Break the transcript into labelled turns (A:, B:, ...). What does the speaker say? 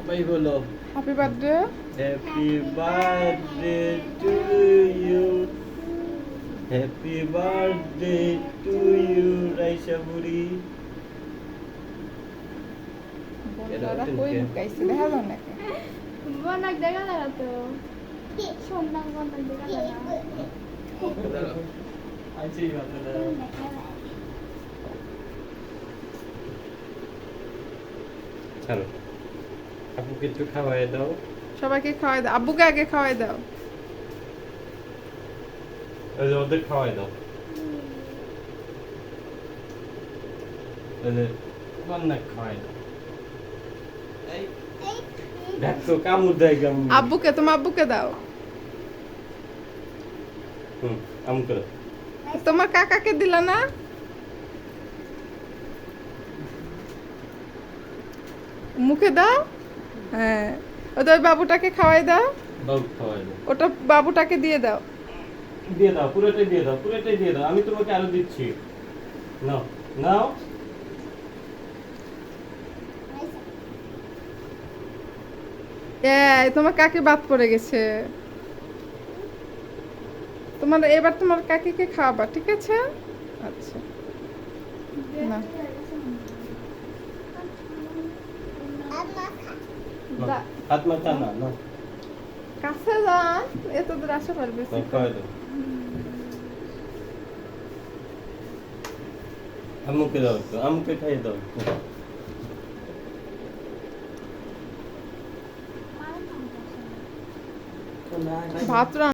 A: সবাই বলো
B: happy birthday.
A: Happy birthday to you, happy birthday to you Raisa বুড়ি।
B: বন্ধুরা কই লুকাইছে দেখা যায় নাকি?
C: বনাক দেখা যায় না তো, সন্ধ্যা বনাক দেখা যায় না।
A: আইছি বাচ্চাটা। চলো আপুকে একটু খাওয়াই দাও।
B: সবাইকে খাওয়াই দাও, আব্বুকে আগে খাওয়াই দাও।
A: এই যে ওদের খাওয়াই দাও। এই যে বন্যাক খাওয়াই দাও। এই দেখো কামড় দেয় কেমন।
B: আব্বুকে, তোমার আব্বুকে দাও।
A: আম করে
B: তোমার কাকাকে দিলা না? মুখে দাও। হ্যাঁ, ওটা ওই বাবুটাকে খাওয়াই দাও।
A: বাবু খাওয়াই দাও।
B: ওটা বাবুটাকে দিয়ে দাও।
A: দিয়ে দাও, পুরোটাই দিয়ে দাও, পুরোটাই দিয়ে দাও। আমি তোমাকে আরো দিচ্ছি। নাও নাও।
B: এই তোমার কাকি বাদ পড়ে গেছে। তোমার এবার তোমার কাকিকে খাওয়াবা, ঠিক আছে? আচ্ছা না,
A: নাও, হাত মাথা না না
B: কাছে যান, এত দূর আসা পারবে?
A: খাওয়াই দাও। আম্মুকে দাও একটু, আম্মুকে খাইয়ে দাও।
B: ভাত